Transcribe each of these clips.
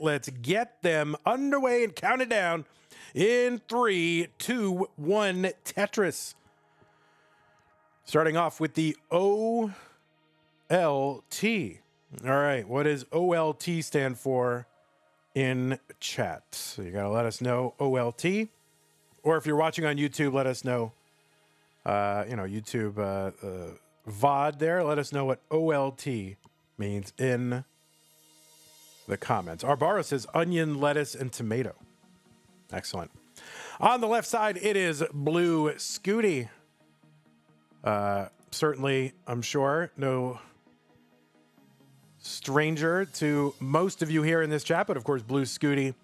Let's get them underway and count it down in 3, 2, 1, Tetris. Starting off with the OLT. All right, what does OLT stand for in chat? So you got to let us know OLT. Or if you're watching on YouTube, let us know, YouTube VOD there. Let us know what OLT means in the comments. Arbaro says onion, lettuce, and tomato. Excellent. On the left side, it is Blue Scuti. Certainly, I'm sure, no stranger to most of you here in this chat, but of course, Blue Scuti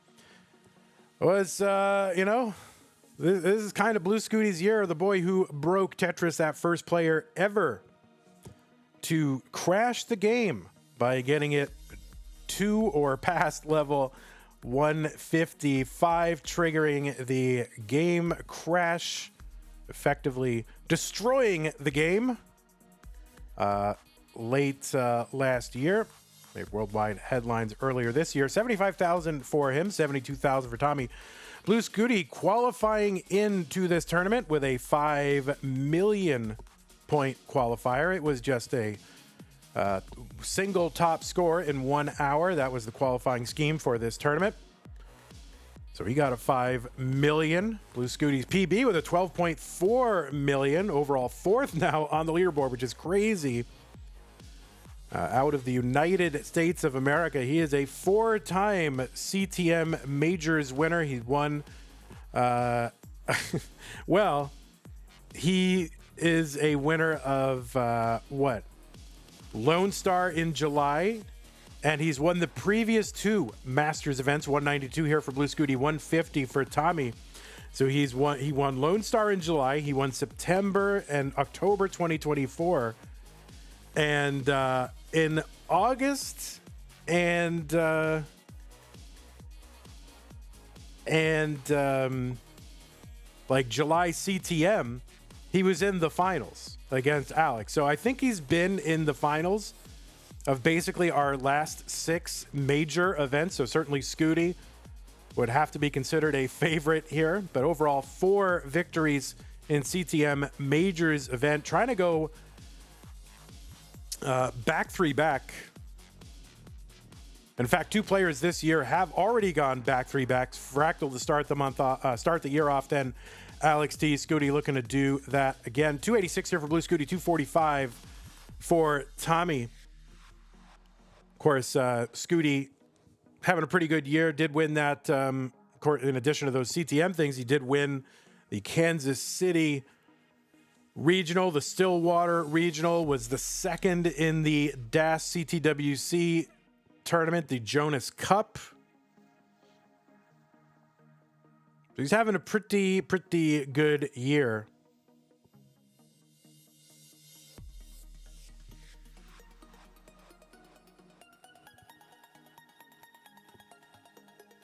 was, this is kind of Blue Scuti's year. The boy who broke Tetris, that first player ever to crash the game by getting it to or past level 155, triggering the game crash, effectively destroying the game late last year. Made worldwide headlines earlier this year. 75,000 for him, 72,000 for Tommy. Blue Scuti qualifying into this tournament with a 5 million point qualifier. It was just a single top score in 1 hour. That was the qualifying scheme for this tournament. So he got a 5 million. Blue Scuti's PB with a 12.4 million. Overall fourth now on the leaderboard, which is crazy. Out of the United States of America, he is a 4-time CTM Majors winner. He won, well, he is a winner of Lone Star in July, and he's won the previous 2 Masters events, 192 here for Blue Scuti, 150 for Tommy. So he won Lone Star in July, he won September and October 2024, and in August and July CTM, he was in the finals against Alex. So I think he's been in the finals of basically our last 6 major events. So certainly Scuti would have to be considered a favorite here. But overall, 4 victories in CTM Majors event. Trying to go back. In fact, 2 players this year have already gone back 3 backs. Fractal to start the month, start the year off. Then Alex T. Scuti looking to do that again. 286 here for Blue Scuti, 245 for Tommy. Of course, Scuti having a pretty good year. Did win that. In addition to those CTM things, he did win the Kansas City Regional. The Stillwater Regional was the second in the DAS CTWC tournament, the Jonas Cup. So he's having a pretty good year.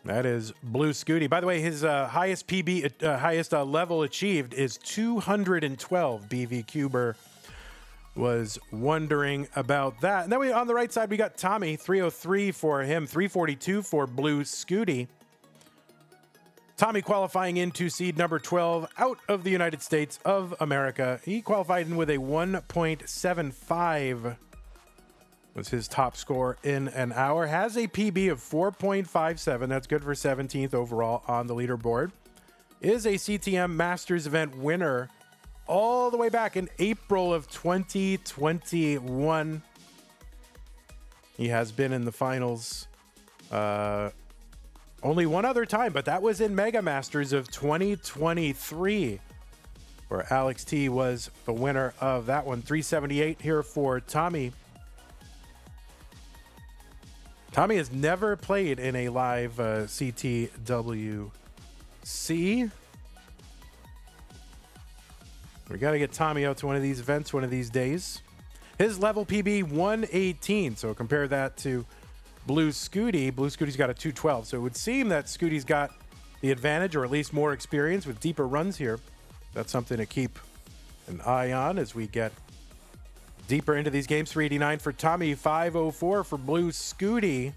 That is Blue Scuti. By the way, his highest PB, highest level achieved is 212. BV Cuber was wondering about that. And then on the right side, we got Tommy, 303 for him, 342 for Blue Scuti. Tommy qualifying into seed number 12 out of the United States of America. He qualified in with a 1.75. Was his top score in an hour. Has a PB of 4.57. That's good for 17th overall on the leaderboard. Is a CTM Masters event winner all the way back in April of 2021. He has been in the finals only one other time, but that was in Mega Masters of 2023, where Alex T was the winner of that one. 378 here for Tommy. Tommy has never played in a live CTWC. We got to get Tommy out to one of these events one of these days. His level PB 118. So compare that to Blue Scuti. Blue Scuti's got a 212. So it would seem that Scuti's got the advantage, or at least more experience with deeper runs here. That's something to keep an eye on as we get deeper into these games. 389 for Tommy, 504 for Blue Scuti.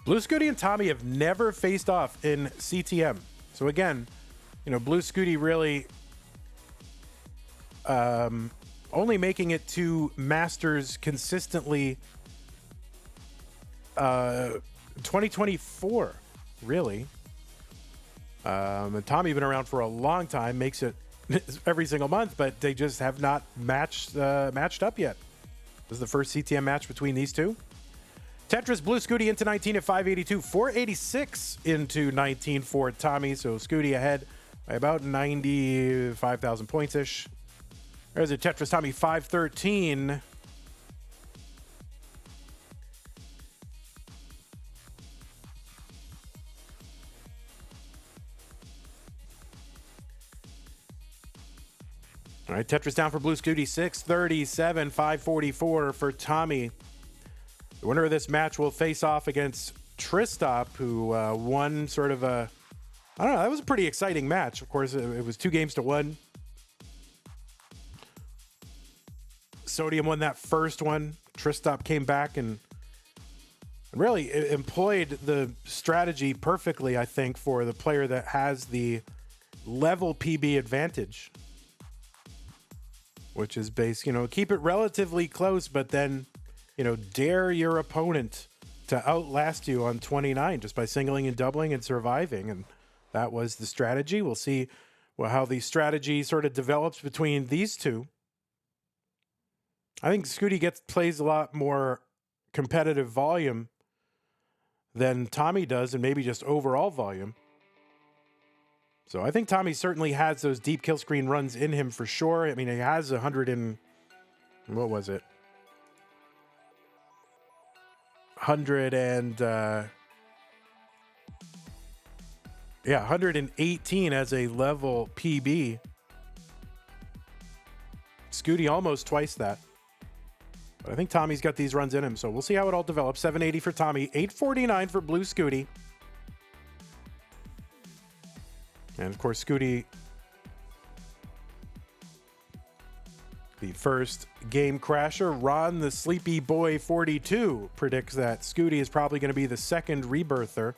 Blue Scuti and Tommy have never faced off in CTM. So again, you know, Blue Scuti really only making it to Masters consistently 2024, really. And Tommy been around for a long time, makes it every single month, but they just have not matched up yet. This is the first CTM match between these two. Tetris Blue Scuti into 19 at 582, 486 into 19 for Tommy. So Scuti ahead by about 95,000 points-ish. There's a Tetris Tommy 513. All right, Tetris down for Blue Scuti, 637, 544 for Tommy. The winner of this match will face off against Tristop, who won sort of a, I don't know, that was a pretty exciting match. Of course, it was 2-1. Sodium won that first one. Tristop came back and really employed the strategy perfectly, I think, for the player that has the level PB advantage. Which is based, you know, keep it relatively close, but then, you know, dare your opponent to outlast you on 29 just by singling and doubling and surviving. And that was the strategy. We'll see how the strategy sort of develops between these two. I think Scuti plays a lot more competitive volume than Tommy does, and maybe just overall volume. So I think Tommy certainly has those deep kill screen runs in him for sure. I mean, he has 100 and... what was it? 118 as a level PB. Scuti almost twice that. But I think Tommy's got these runs in him, so we'll see how it all develops. 780 for Tommy, 849 for Blue Scuti. And of course, Scuti, the first game crasher, Ron the Sleepy Boy 42 predicts that Scuti is probably going to be the second rebirther.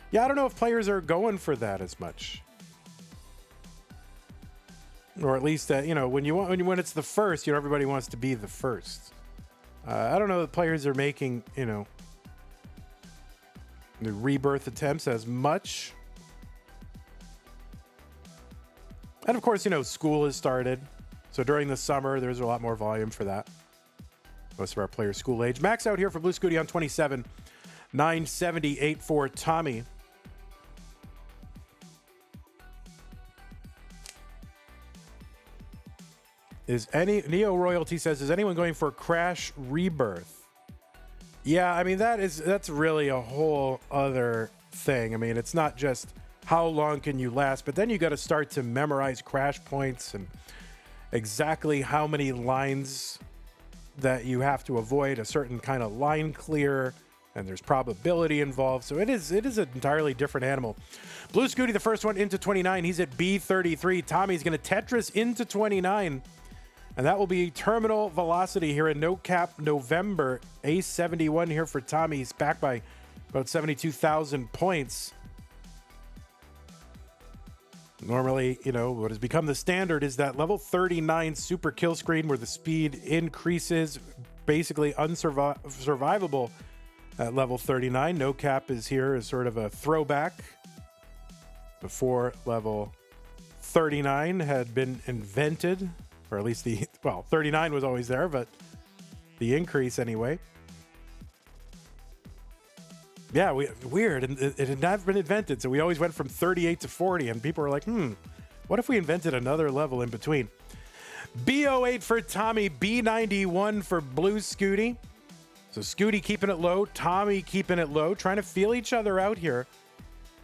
Yeah, I don't know if players are going for that as much, or at least you know, when it's the first, you know, everybody wants to be the first. I don't know that players are making, you know, the rebirth attempts as much. And of course, you know, school has started. So during the summer, there's a lot more volume for that. Most of our players school age. Max out here for Blue Scuti on 27. 978 for Tommy. Neo Royalty says, is anyone going for Crash Rebirth? Yeah, I mean, that's really a whole other thing. I mean, it's not just how long can you last, but then you got to start to memorize crash points and exactly how many lines that you have to avoid, a certain kind of line clear, and there's probability involved. So it is an entirely different animal. Blue Scuti, the first one into 29. He's at B33. Tommy's going to Tetris into 29. And that will be terminal velocity here in No Cap November. A71 here for Tommy. He's back by about 72,000 points. Normally, you know, what has become the standard is that level 39 super kill screen where the speed increases, basically unsurvivable at level 39. No Cap is here as sort of a throwback before level 39 had been invented, or at least 39 was always there, but the increase anyway. Yeah, weird. And it had not been invented, so we always went from 38 to 40, and people were like, what if we invented another level in between? B08 for Tommy, B91 for Blue Scuti. So Scuti keeping it low, Tommy keeping it low, trying to feel each other out here.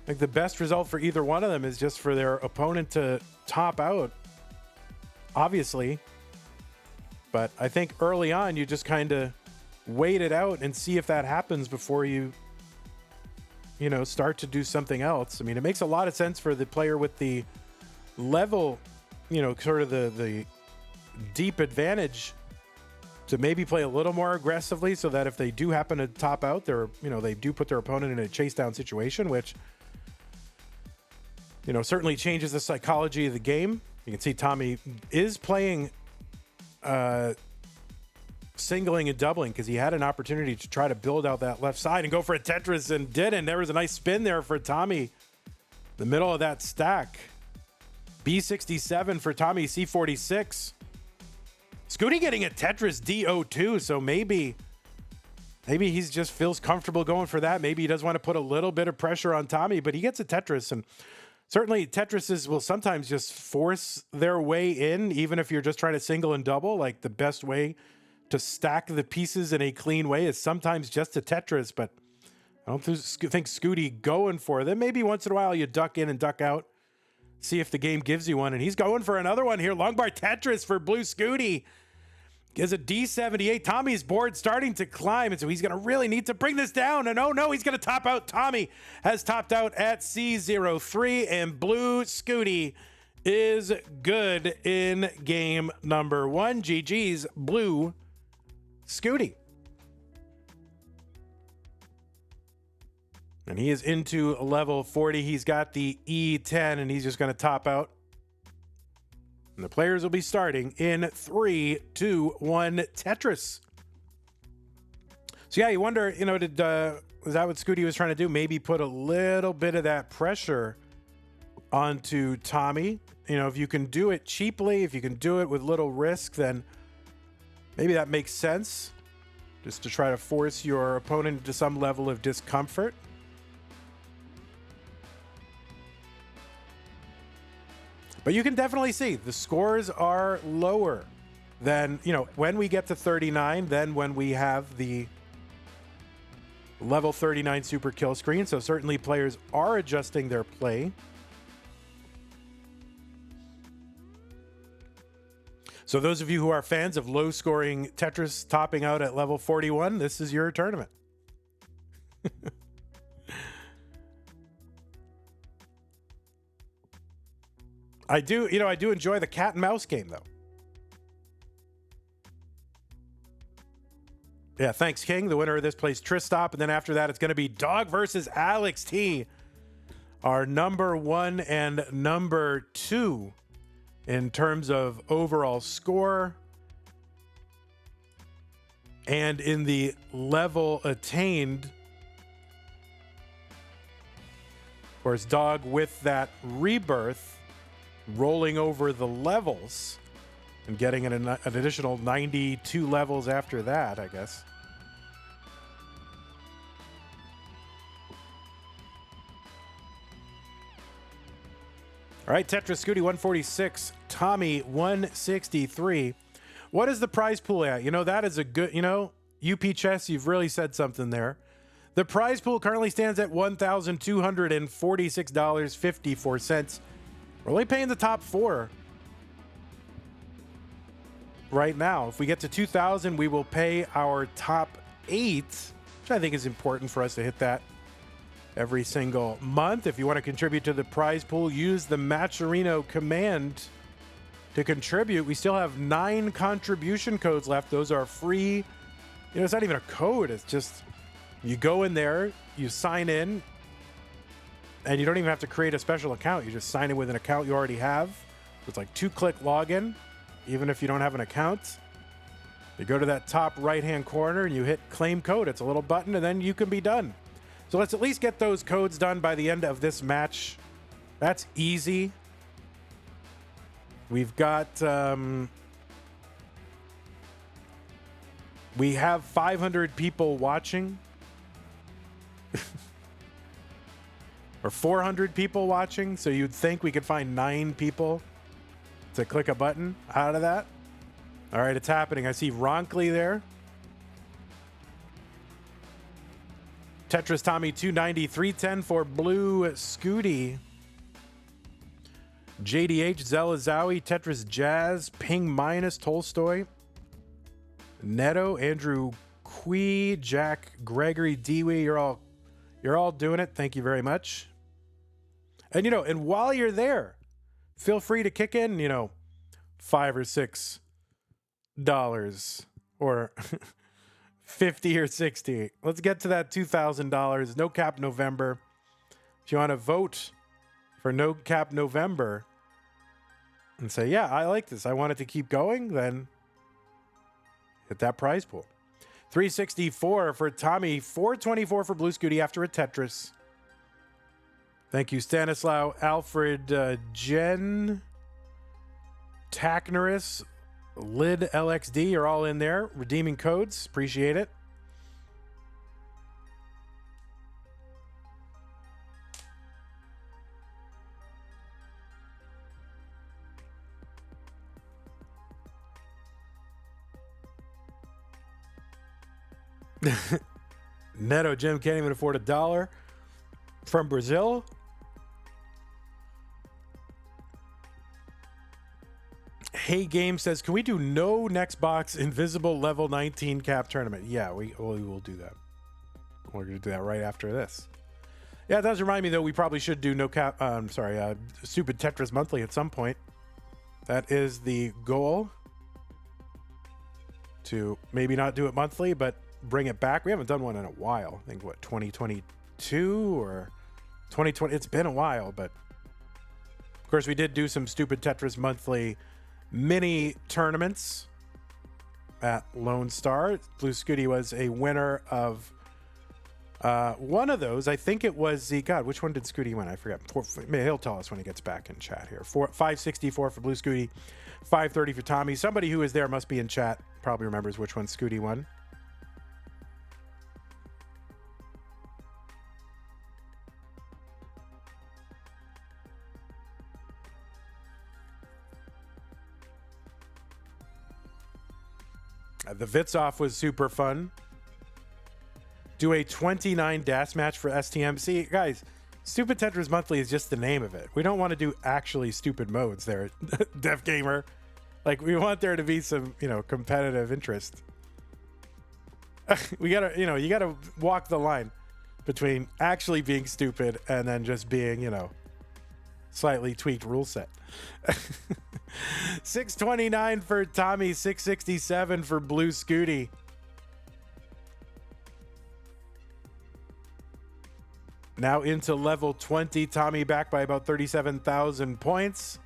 I think the best result for either one of them is just for their opponent to top out, obviously. But I think early on, you just kind of wait it out and see if that happens before you start to do something else. I mean, it makes a lot of sense for the player with the level, sort of the deep advantage to maybe play a little more aggressively so that if they do happen to top out, they do put their opponent in a chase down situation, which, certainly changes the psychology of the game. You can see Tommy is playing singling and doubling because he had an opportunity to try to build out that left side and go for a Tetris and didn't. There was a nice spin there for Tommy. The middle of that stack. B67 for Tommy, C46. Scuti getting a Tetris DO2, so maybe he's just feels comfortable going for that. Maybe he does want to put a little bit of pressure on Tommy, but he gets a Tetris, and certainly Tetrises will sometimes just force their way in, even if you're just trying to single and double. Like the best way to stack the pieces in a clean way is sometimes just a Tetris, but I don't think Scuti going for them. Maybe once in a while you duck in and duck out, see if the game gives you one, and he's going for another one here. Long bar Tetris for Blue Scuti. Is a D78. Tommy's board starting to climb, and so he's going to really need to bring this down. And oh no, he's going to top out. Tommy has topped out at C03, and Blue Scuti is good in game number 1. GG's Blue Scuti. And he is into level 40. He's got the E10, and he's just going to top out. And the players will be starting in 3, 2, 1 Tetris. So yeah, you wonder, was that what Scuti was trying to do? Maybe put a little bit of that pressure onto Tommy. If you can do it cheaply, if you can do it with little risk, then maybe that makes sense. Just to try to force your opponent into some level of discomfort. But you can definitely see the scores are lower than, when we get to 39, then when we have the level 39 super kill screen. So certainly players are adjusting their play. So those of you who are fans of low scoring Tetris topping out at level 41, this is your tournament. I do enjoy the cat and mouse game, though. Yeah, thanks, King. The winner of this plays Tristop, and then after that, it's going to be Dog versus Alex T, our number 1 and number 2 in terms of overall score. And in the level attained, of course, Dog with that rebirth, rolling over the levels and getting an additional 92 levels after that, I guess. All right, Tetris Scuti 146, Tommy 163. What is the prize pool at? That is a good, UP Chess, you've really said something there. The prize pool currently stands at $1,246.54. We're only paying the top 4 right now. If we get to 2,000, we will pay our top 8, which I think is important for us to hit that every single month. If you want to contribute to the prize pool, use the Matcherino command to contribute. We still have 9 contribution codes left. Those are free. It's not even a code. It's just you go in there, you sign in, and you don't even have to create a special account. You just sign in with an account you already have. It's like 2-click login, even if you don't have an account. You go to that top right-hand corner and you hit claim code. It's a little button, and then you can be done. So let's at least get those codes done by the end of this match. That's easy. We've got... we have 500 people watching. Or 400 people watching, so you'd think we could find 9 people to click a button out of that. All right, it's happening. I see Ronkley there. Tetris Tommy 290, 310 for Blue Scuti. JDH, Zelazawi, Tetris Jazz, Ping Minus, Tolstoy, Neto, Andrew Quee, Jack, Gregory, Dewey. You're all doing it. Thank you very much. And and while you're there, feel free to kick in, $5 or $6 or 50 or 60. Let's get to that $2,000. No cap November. If you want to vote for no cap November and say, yeah, I like this, I want it to keep going, then hit that prize pool. 364 for Tommy, 424 for Blue Scuti after a Tetris. Thank you, Stanislaw, Alfred, Jen, Takneris, Lid LXD are all in there. Redeeming codes. Appreciate it. Neto Jim can't even afford $1 from Brazil. Hey Game says, can we do no next box invisible level 19 cap tournament? Yeah, we will do that. We're going to do that right after this. Yeah, it does remind me, though, we probably should do no cap. Stupid Tetris Monthly at some point. That is the goal. To maybe not do it monthly, but bring it back. We haven't done one in a while. I think, what, 2022 or 2020? It's been a while, but of course, we did do some stupid Tetris Monthly mini tournaments at Lone Star. Blue Scuti was a winner of one of those. I think it was the, God, which one did Scuti win? I forget. He'll tell us when he gets back in chat here. 564 for Blue Scuti, 530 for Tommy. Somebody who is there must be in chat, probably remembers which one Scuti won. The Vitsoff was super fun. Do a 29 Deathmatch for STMC. Guys, Stupid Tetris Monthly is just the name of it. We don't want to do actually stupid modes there, Def Gamer. Like, we want there to be some, competitive interest. We gotta, you gotta walk the line between actually being stupid and then just being, slightly tweaked rule set. 629 for Tommy, 667 for Blue Scuti. Now into level 20. Tommy back by about 37,000 points.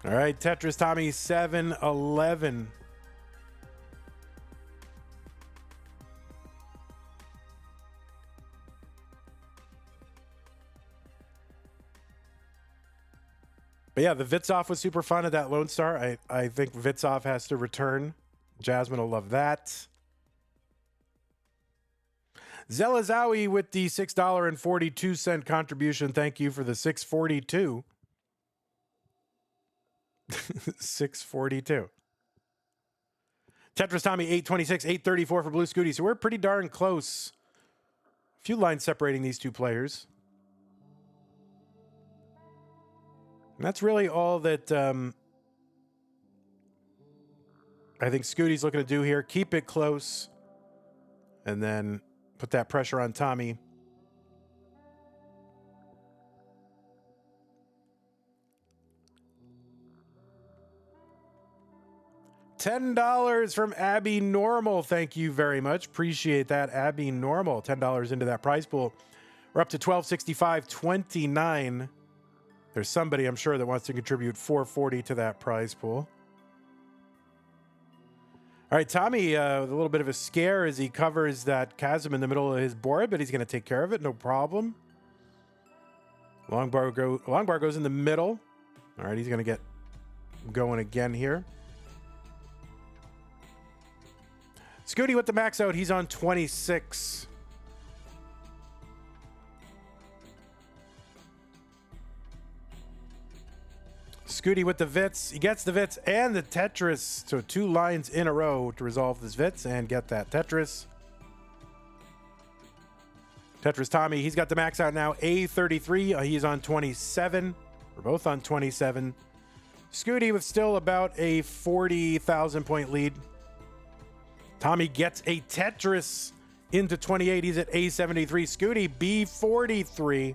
All right, Tetris Tommy, 711. But yeah, the Vitsoff was super fun at that Lone Star. I think Vitsoff has to return. Jasmine will love that. Zelazawi with the $6.42 contribution. Thank you for the 642. 642. Tetris Tommy, 826, 834 for Blue Scuti. So we're pretty darn close. A few lines separating these two players. And that's really all that I think Scuti's looking to do here. Keep it close. And then put that pressure on Tommy. $10 from Abby Normal. Thank you very much. Appreciate that, Abby Normal. $10 into that prize pool. We're up to $1265.29. There's somebody, I'm sure, that wants to contribute $440 to that prize pool. All right, Tommy, with a little bit of a scare as he covers that chasm in the middle of his board, but he's going to take care of it, no problem. Long bar goes in the middle. All right, he's going to get going again here. Scuti with the max out. He's on 26. Scuti with the Vits. He gets the Vits and the Tetris. So 2 lines in a row to resolve this Vits and get that Tetris. Tetris Tommy, he's got the max out now. A33. He's on 27. We're both on 27. Scuti with still about a 40,000 point lead. Tommy gets a Tetris into 28. He's at A73. Scuti, B43.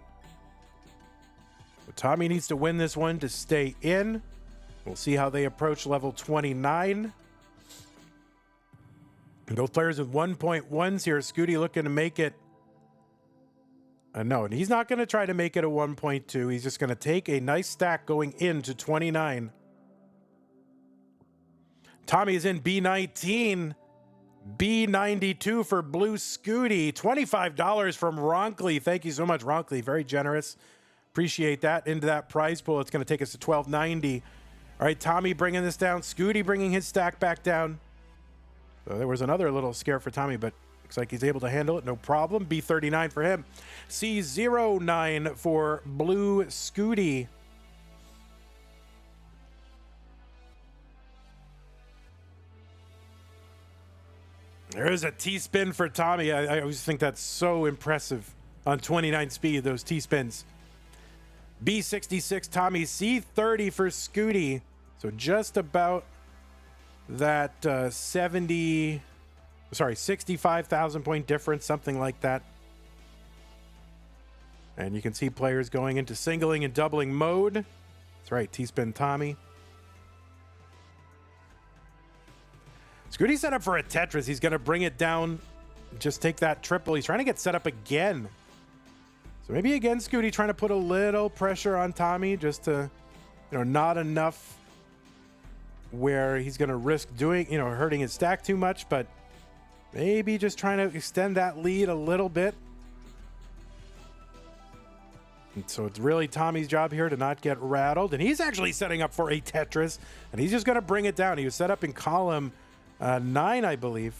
Tommy needs to win this one to stay in. We'll see how they approach level 29. Both players with 1.1s here. Scuti looking to make it. No, and he's not going to try to make it a 1.2. He's just going to take a nice stack going into 29. Tommy is in B19. B92 for Blue Scuti. $25 from Ronkley. Thank you so much, Ronkley. Very generous. Appreciate that. Into that prize pool. It's going to take us to $12.90. All right, Tommy bringing this down. Scuti bringing his stack back down. So there was another little scare for Tommy, but looks like he's able to handle it. No problem. B39 for him. C09 for Blue Scuti. There's a T-spin for Tommy. I always think that's so impressive on 29 speed, those T-spins. B66, Tommy. C30 for Scuti. So just about that 65,000 point difference, something like that. And you can see players going into singling and doubling mode. That's right, T-spin Tommy. Scuti set up for a Tetris. He's going to bring it down. Just take that triple. He's trying to get set up again. So maybe again, Scuti trying to put a little pressure on Tommy just to, not enough where he's going to risk doing, hurting his stack too much, but maybe just trying to extend that lead a little bit. And so it's really Tommy's job here to not get rattled. And he's actually setting up for a Tetris, and he's just going to bring it down. He was set up in column 9, I believe.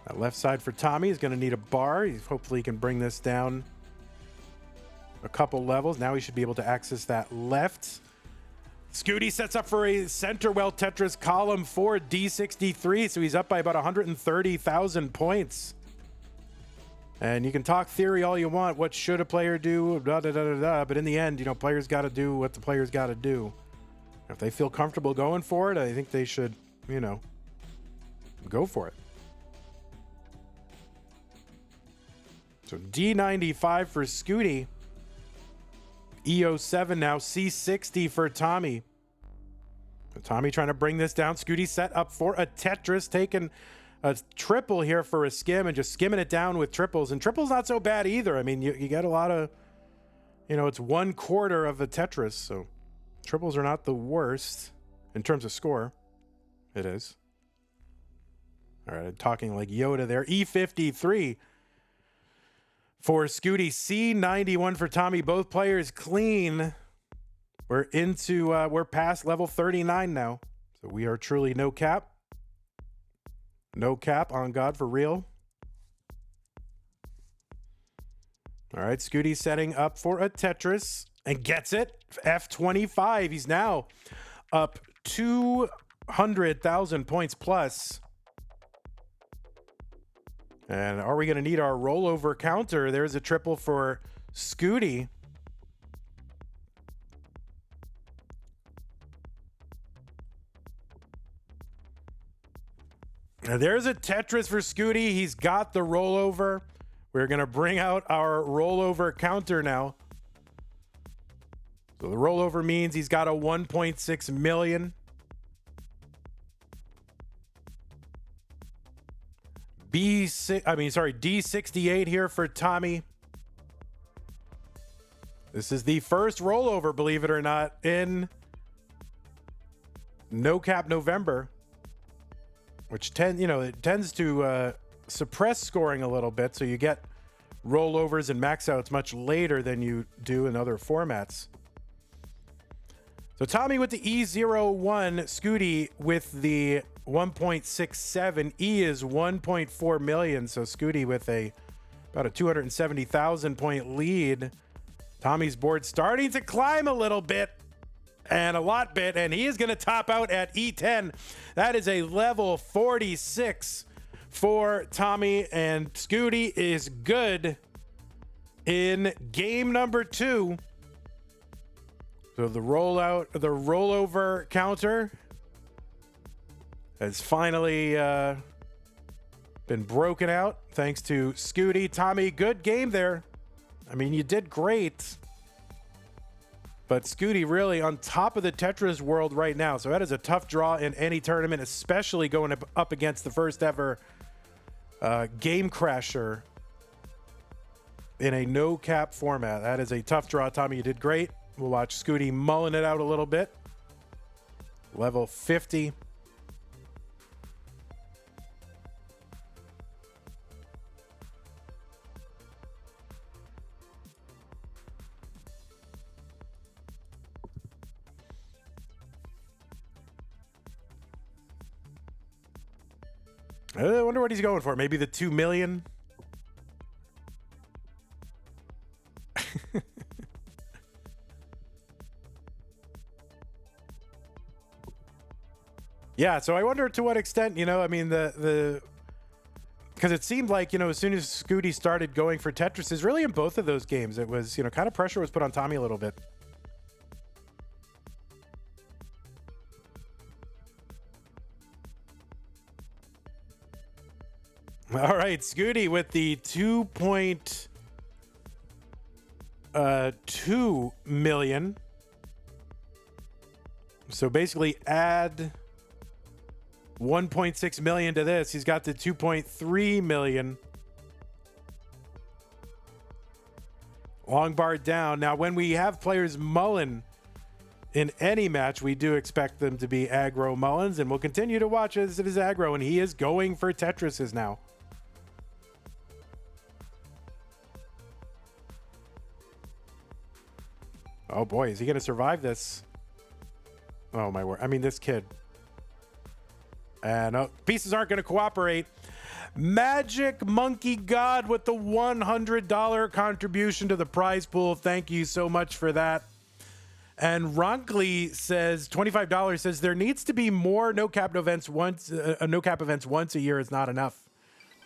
That left side for Tommy is going to need a bar. Hopefully he can bring this down a couple levels. Now he should be able to access that left. Scuti sets up for a center well Tetris column 4 D63. So he's up by about 130,000 points. And you can talk theory all you want. What should a player do? Da, da, da, da, da. But in the end, players got to do what the players got to do. If they feel comfortable going for it, I think they should, go for it. So D95 for Scuti. EO7 now. C60 for Tommy. So Tommy trying to bring this down. Scuti set up for a Tetris, taking a triple here for a skim and just skimming it down with triples. And triples not so bad either. I mean, you get a lot of, it's 1/4 of a Tetris. So triples are not the worst in terms of score. It is. All right, I'm talking like Yoda there. E53 for Scuti. C91 for Tommy. Both players clean. We're past level 39 now. So we are truly no cap. No cap, on God, for real. All right, Scuti setting up for a Tetris and gets it. F25. He's now up 200,000 points plus. And are we going to need our rollover counter? There's a triple for Scuti. And there's a Tetris for Scuti. He's got the rollover. We're going to bring out our rollover counter now. So the rollover means he's got a 1.6 million. D68 here for Tommy. This is the first rollover, believe it or not, in No Cap November, which it tends to suppress scoring a little bit, so you get rollovers and max outs much later than you do in other formats. So Tommy with the E01, Scuti with the 1.67. E is 1.4 million. So Scuti with about a 270,000 point lead. Tommy's board starting to climb a little bit and a lot bit, and he is going to top out at E10. That is a level 46 for Tommy, and Scuti is good in game number 2. So the rollover counter has finally been broken out thanks to Scuti. Tommy, good game there. I mean, you did great. But Scuti really on top of the Tetris world right now. So that is a tough draw in any tournament, especially going up against the first ever game crasher in a no-cap format. That is a tough draw. Tommy, you did great. We'll watch Scuti mulling it out a little bit. Level 50. I wonder what he's going for. Maybe the 2 million. Yeah, so I wonder to what extent, you know, I mean, because it seemed like, you know, as soon as Scuti started going for Tetris, really in both of those games, it was, you know, kind of pressure was put on Tommy a little bit. All right, Scuti with the 2.2 million. So basically add 1.6 million to this. He's got the 2.3 million. Long bar down. Now, when we have players mullen in any match, we do expect them to be aggro mullins, and we'll continue to watch as it is aggro, and he is going for Tetrises now. Oh boy, is he going to survive this? Oh my word. I mean, this kid. And pieces aren't going to cooperate. Magic Monkey God with the $100 contribution to the prize pool. Thank you so much for that. And Ronkley says $25 says there needs to be more no-cap events once a year is not enough.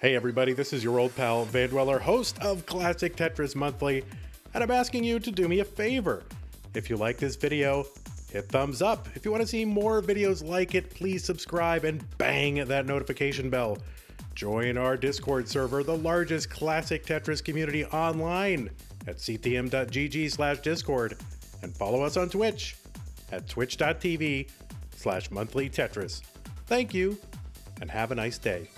Hey everybody, this is your old pal Vandweller, host of Classic Tetris Monthly, and I'm asking you to do me a favor. If you like this video, hit thumbs up. If you want to see more videos like it, please subscribe and bang that notification bell. Join our Discord server, the largest classic Tetris community online at ctm.gg/discord, and follow us on Twitch at twitch.tv/monthlytetris. Thank you, and have a nice day.